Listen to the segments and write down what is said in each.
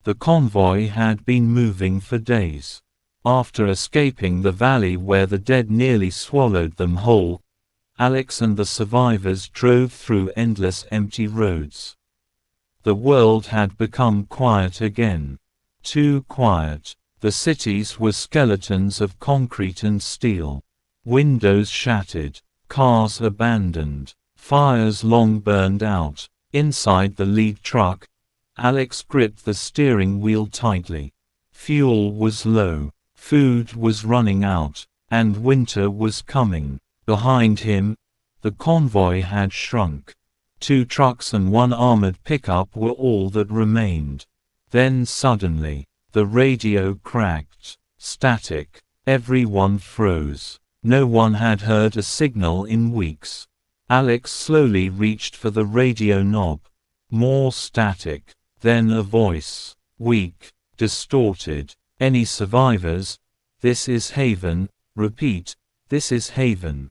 The convoy had been moving for days. After escaping the valley where the dead nearly swallowed them whole, Alex and the survivors drove through endless empty roads. The world had become quiet again. Too quiet. The cities were skeletons of concrete and steel. Windows shattered. Cars abandoned. Fires long burned out. Inside the lead truck, Alex gripped the steering wheel tightly. Fuel was low. Food was running out. And winter was coming. Behind him, the convoy had shrunk. 2 trucks and 1 armored pickup were all that remained. Then suddenly, the radio cracked. Static. Everyone froze. No one had heard a signal in weeks. Alex slowly reached for the radio knob. More static. Then a voice. Weak. Distorted. Any survivors? This is Haven. Repeat. This is Haven.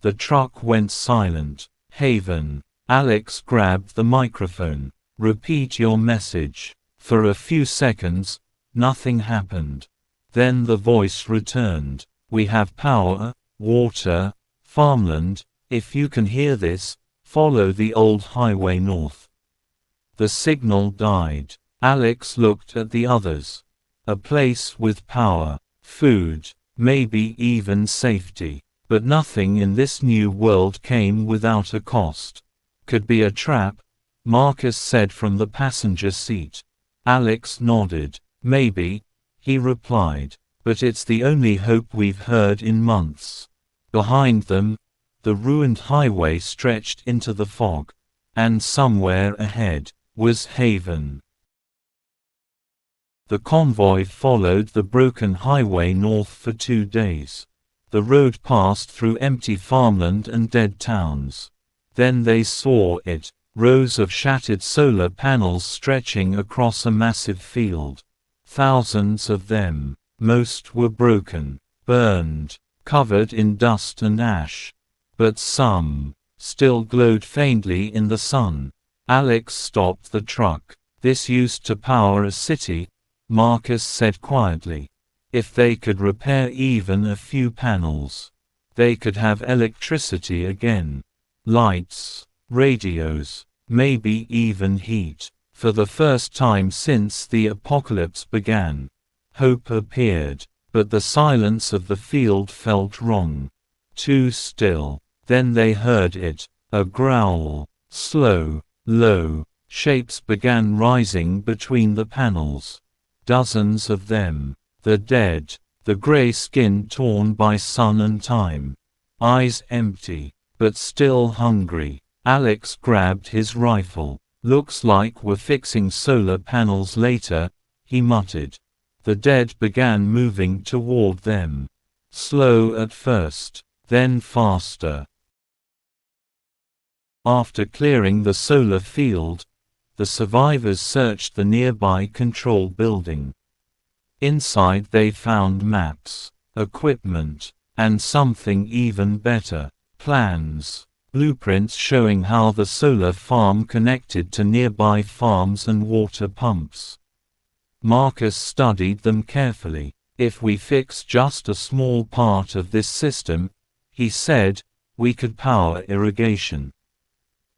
The truck went silent. Haven. Alex grabbed the microphone. Repeat your message. For a few seconds, nothing happened. Then the voice returned. We have power, water, farmland. If you can hear this, follow the old highway north. The signal died. Alex looked at the others. A place with power, food, maybe even safety. But nothing in this new world came without a cost. Could be a trap, Marcus said from the passenger seat. Alex nodded. Maybe, he replied. But it's the only hope we've heard in months. Behind them, the ruined highway stretched into the fog. And somewhere ahead was Haven. The convoy followed the broken highway north for 2 days. The road passed through empty farmland and dead towns. Then they saw it, rows of shattered solar panels stretching across a massive field. Thousands of them. Most were broken, burned, covered in dust and ash. But some still glowed faintly in the sun. Alex stopped the truck. This used to power a city, Marcus said quietly. If they could repair even a few panels, they could have electricity again. Lights, radios, maybe even heat. For the first time since the apocalypse began, hope appeared, but the silence of the field felt wrong. Too still. Then they heard it, a growl. Slow, low, shapes began rising between the panels. Dozens of them. The dead, the gray skin torn by sun and time. Eyes empty, but still hungry. Alex grabbed his rifle. Looks like we're fixing solar panels later, he muttered. The dead began moving toward them. Slow at first, then faster. After clearing the solar field, the survivors searched the nearby control building. Inside they found maps, equipment, and something even better, plans, blueprints showing how the solar farm connected to nearby farms and water pumps. Marcus studied them carefully. If we fix just a small part of this system, he said, we could power irrigation.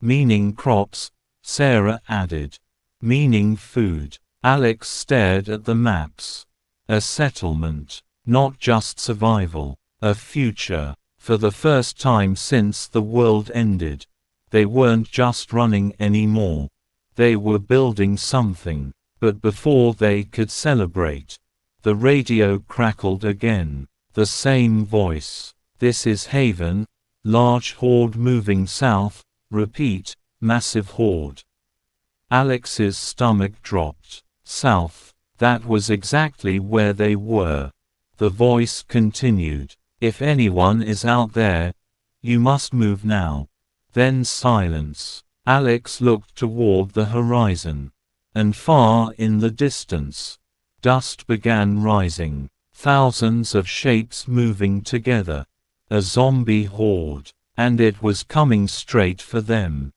Meaning crops, Sarah added. Meaning food. Alex stared at the maps. A settlement. Not just survival. A future. For the first time since the world ended, they weren't just running anymore. They were building something. But before they could celebrate, the radio crackled again. The same voice. This is Haven. Large horde moving south. Repeat, massive horde. Alex's stomach dropped. South. That was exactly where they were. The voice continued. If anyone is out there, you must move now. Then silence. Alex looked toward the horizon. And far in the distance, dust began rising. Thousands of shapes moving together. A zombie horde. And it was coming straight for them.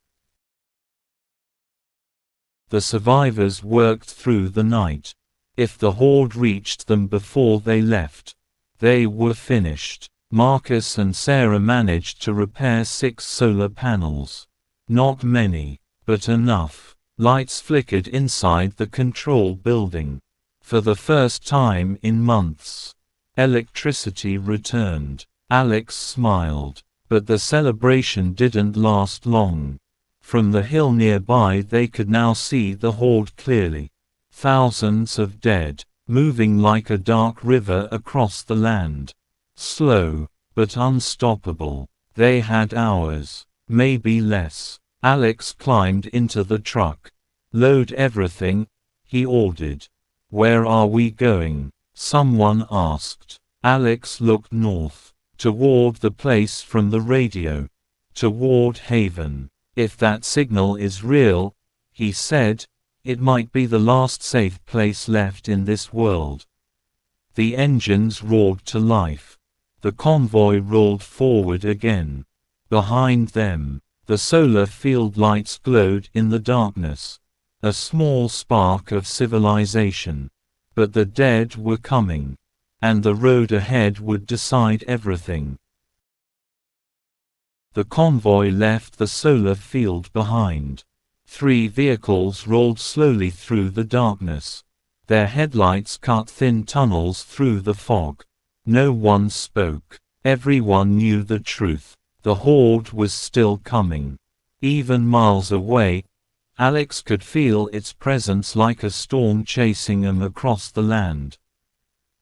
The survivors worked through the night. If the horde reached them before they left, they were finished. Marcus and Sarah managed to repair 6 solar panels. Not many, but enough. Lights flickered inside the control building. For the first time in months, electricity returned. Alex smiled. But the celebration didn't last long. From the hill nearby they could now see the horde clearly. Thousands of dead, moving like a dark river across the land. Slow, but unstoppable. They had hours, maybe less. Alex climbed into the truck. "Load everything," he ordered. "Where are we going?" someone asked. Alex looked north, toward the place from the radio. Toward Haven. "If that signal is real," he said, "it might be the last safe place left in this world." The engines roared to life. The convoy rolled forward again. Behind them, the solar field lights glowed in the darkness. A small spark of civilization. But the dead were coming. And the road ahead would decide everything. The convoy left the solar field behind. 3 vehicles rolled slowly through the darkness. Their headlights cut thin tunnels through the fog. No one spoke. Everyone knew the truth. The horde was still coming. Even miles away, Alex could feel its presence like a storm chasing them across the land.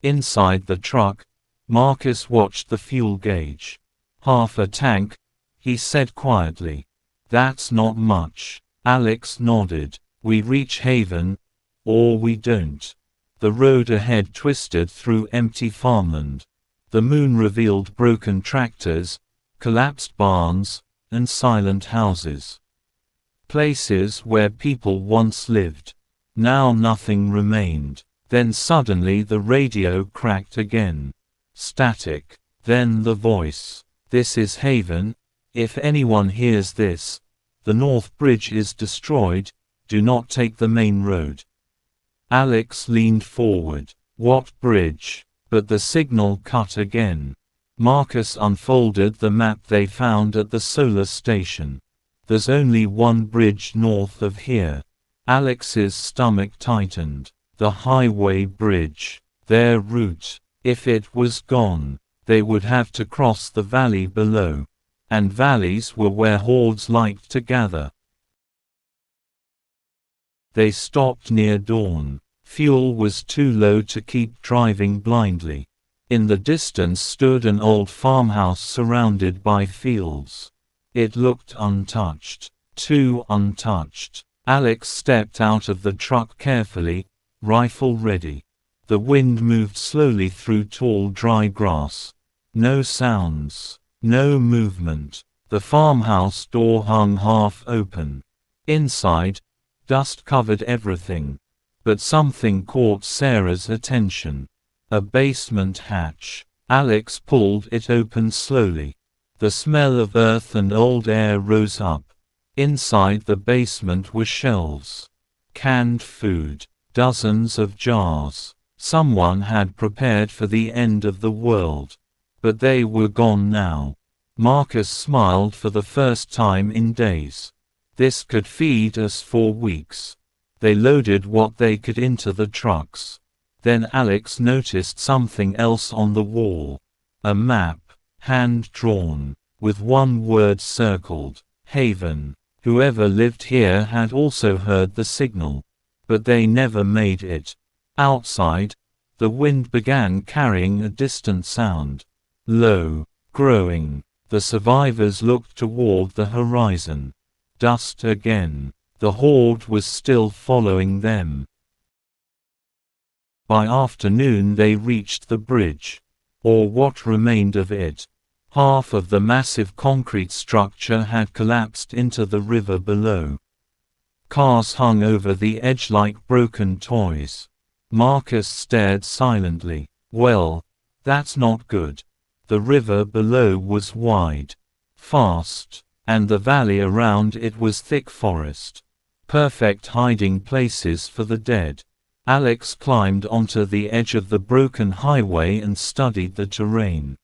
Inside the truck, Marcus watched the fuel gauge. "Half a tank," he said quietly. "That's not much." Alex nodded. "We reach Haven, or we don't." The road ahead twisted through empty farmland. The moon revealed broken tractors, collapsed barns, and silent houses. Places where people once lived. Now nothing remained. Then suddenly the radio cracked again. Static. Then the voice. "This is Haven. If anyone hears this, the North Bridge is destroyed. Do not take the main road." Alex leaned forward. "What bridge?" But the signal cut again. Marcus unfolded the map they found at the solar station. "There's only one bridge north of here." Alex's stomach tightened. The highway bridge. Their route. If it was gone, they would have to cross the valley below. And valleys were where hordes liked to gather. They stopped near dawn. Fuel was too low to keep driving blindly. In the distance stood an old farmhouse surrounded by fields. It looked untouched. Too untouched. Alex stepped out of the truck carefully, rifle ready. The wind moved slowly through tall dry grass. No sounds. No movement. The farmhouse door hung half open. Inside, dust covered everything. But something caught Sarah's attention. A basement hatch. Alex pulled it open slowly. The smell of earth and old air rose up. Inside the basement were shelves. Canned food. Dozens of jars. Someone had prepared for the end of the world. But they were gone now. Marcus smiled for the first time in days. "This could feed us for weeks." They loaded what they could into the trucks. Then Alex noticed something else on the wall. A map, hand-drawn, with one word circled. Haven. Whoever lived here had also heard the signal. But they never made it. Outside, the wind began carrying a distant sound. Low, growing. The survivors looked toward the horizon. Dust again. The horde was still following them. By afternoon they reached the bridge. Or what remained of it. Half of the massive concrete structure had collapsed into the river below. Cars hung over the edge like broken toys. Marcus stared silently. "Well, that's not good." The river below was wide. Fast. And the valley around it was thick forest. perfect hiding places for the dead. Alex climbed onto the edge of the broken highway and studied the terrain.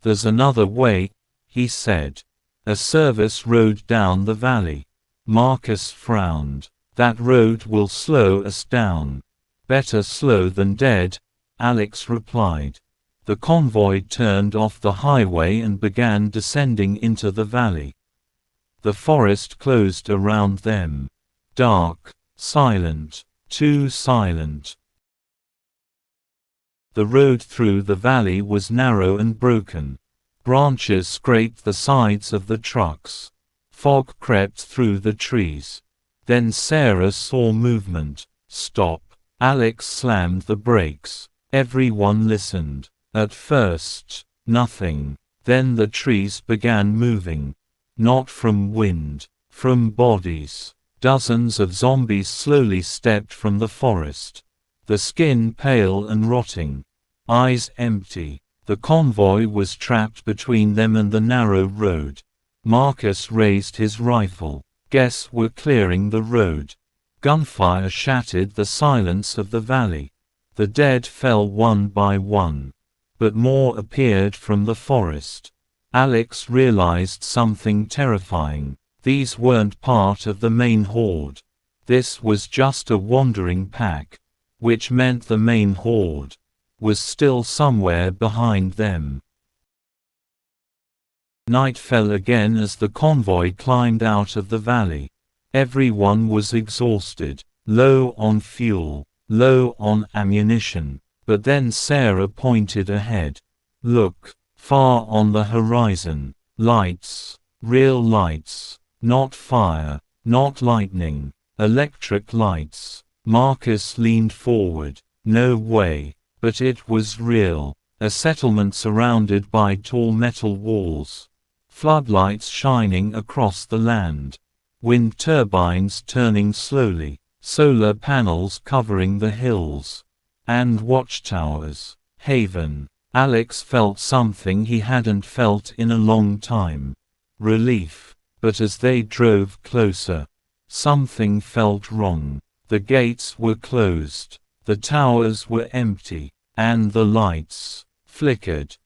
"There's another way," he said. "A service road down the valley." Marcus frowned. "That road will slow us down." "Better slow than dead," Alex replied. The convoy turned off the highway and began descending into the valley. The forest closed around them. Dark, silent, too silent. The road through the valley was narrow and broken. Branches scraped the sides of the trucks. Fog crept through the trees. Then Sarah saw movement. "Stop!" Alex slammed the brakes. Everyone listened. At first, nothing. Then the trees began moving. Not from wind, from bodies. Dozens of zombies slowly stepped from the forest. The skin pale and rotting. Eyes empty. The convoy was trapped between them and the narrow road. Marcus raised his rifle. Guests were clearing the road. Gunfire shattered the silence of the valley. The dead fell one by one. But more appeared from the forest. Alex realized something terrifying. These weren't part of the main horde. This was just a wandering pack. Which meant the main horde was still somewhere behind them. Night fell again as the convoy climbed out of the valley. Everyone was exhausted, low on fuel, low on ammunition. But then Sarah pointed ahead. "Look, far on the horizon. Lights. Real lights. Not fire, not lightning. Electric lights." Marcus leaned forward. "No way." But it was real. A settlement surrounded by tall metal walls. Floodlights shining across the land. Wind turbines turning slowly. Solar panels covering the hills. And watchtowers. Haven. Alex felt something he hadn't felt in a long time. Relief. But as they drove closer, something felt wrong. The gates were closed. The towers were empty. And the lights flickered.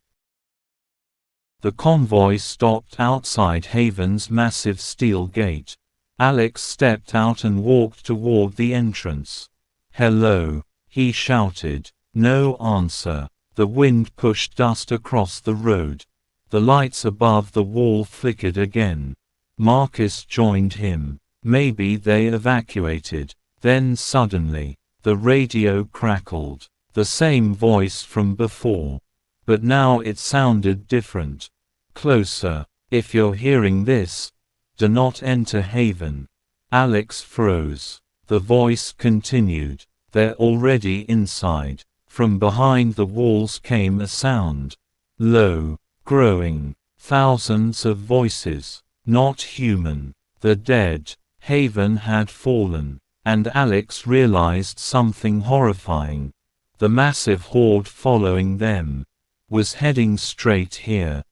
The convoy stopped outside Haven's massive steel gate. Alex stepped out and walked toward the entrance. "Hello," he shouted. No answer. The wind pushed dust across the road. The lights above the wall flickered again. Marcus joined him. Maybe they evacuated. Then suddenly, the radio crackled. The same voice from before. But now it sounded different. "Closer. If you're hearing this, do not enter Haven." Alex froze. The voice continued. "They're already inside." From behind the walls came a sound. Low, growing. Thousands of voices. Not human. The dead. Haven had fallen. And Alex realized something horrifying. The massive horde following them was heading straight here.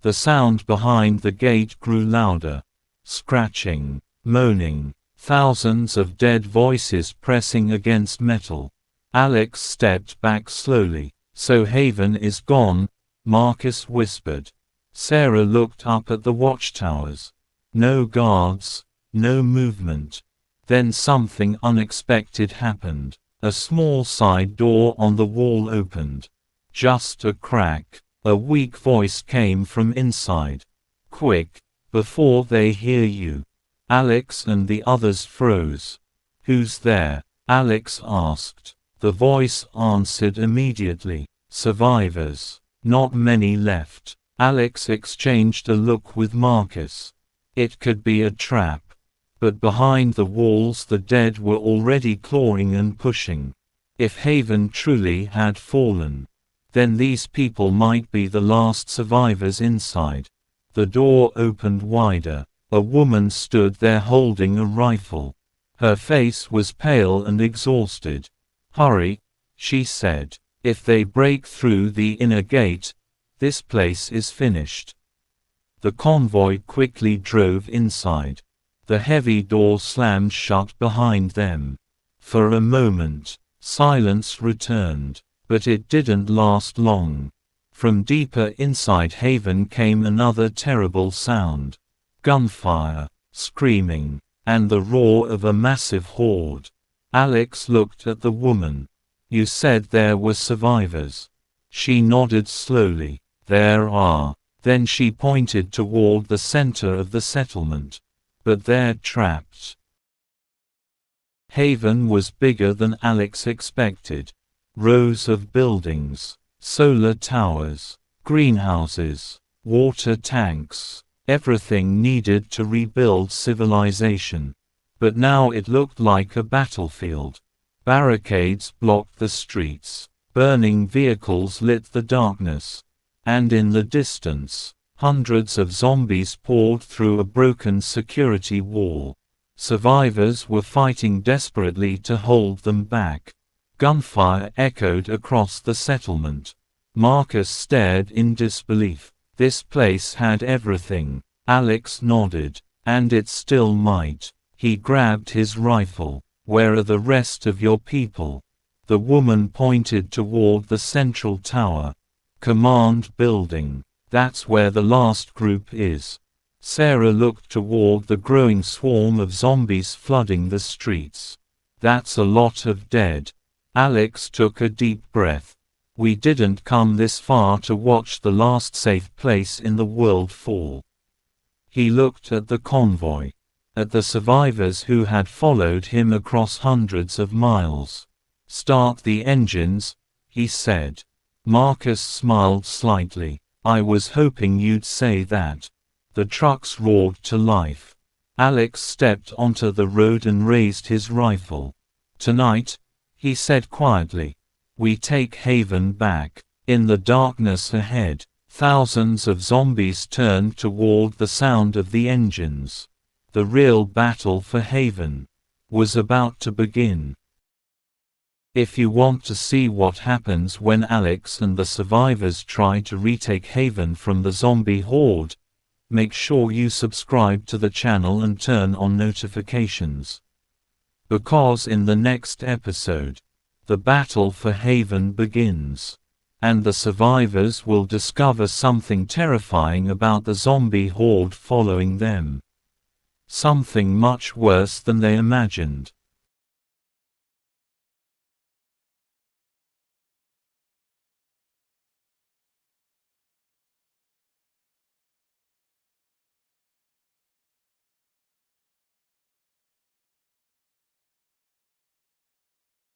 The sound behind the gate grew louder. Scratching, moaning, thousands of dead voices pressing against metal. Alex stepped back slowly. "So Haven is gone," Marcus whispered. Sarah looked up at the watchtowers. No guards, no movement. Then something unexpected happened. A small side door on the wall opened. Just a crack. A weak voice came from inside. "Quick, before they hear you." Alex and the others froze. "Who's there?" Alex asked. The voice answered immediately. "Survivors. Not many left." Alex exchanged a look with Marcus. It could be a trap. But behind the walls the dead were already clawing and pushing. If Haven truly had fallen, then these people might be the last survivors inside. The door opened wider. A woman stood there holding a rifle. Her face was pale and exhausted. "Hurry," she said. "If they break through the inner gate, this place is finished." The convoy quickly drove inside. The heavy door slammed shut behind them. For a moment, silence returned, but it didn't last long. From deeper inside Haven came another terrible sound. Gunfire, screaming, and the roar of a massive horde. Alex looked at the woman. "You said there were survivors." She nodded slowly. "There are." Then she pointed toward the center of the settlement. "But they're trapped." Haven was bigger than Alex expected. Rows of buildings, solar towers, greenhouses, water tanks, everything needed to rebuild civilization. But now it looked like a battlefield. Barricades blocked the streets, burning vehicles lit the darkness. And in the distance, hundreds of zombies poured through a broken security wall. Survivors were fighting desperately to hold them back. Gunfire echoed across the settlement. Marcus stared in disbelief. This place had everything. Alex nodded. And it still might. He grabbed his rifle. "Where are the rest of your people?" The woman pointed toward the central tower. "Command building. That's where the last group is." Sarah looked toward the growing swarm of zombies flooding the streets. "That's a lot of dead." Alex took a deep breath. "We didn't come this far to watch the last safe place in the world fall." He looked at the convoy. At the survivors who had followed him across hundreds of miles. "Start the engines," he said. Marcus smiled slightly. "I was hoping you'd say that." The trucks roared to life. Alex stepped onto the road and raised his rifle. "Tonight," he said quietly, "we take Haven back." In the darkness ahead, thousands of zombies turned toward the sound of the engines. The real battle for Haven was about to begin. If you want to see what happens when Alex and the survivors try to retake Haven from the zombie horde, make sure you subscribe to the channel and turn on notifications. Because in the next episode, the battle for Haven begins. And the survivors will discover something terrifying about the zombie horde following them. Something much worse than they imagined.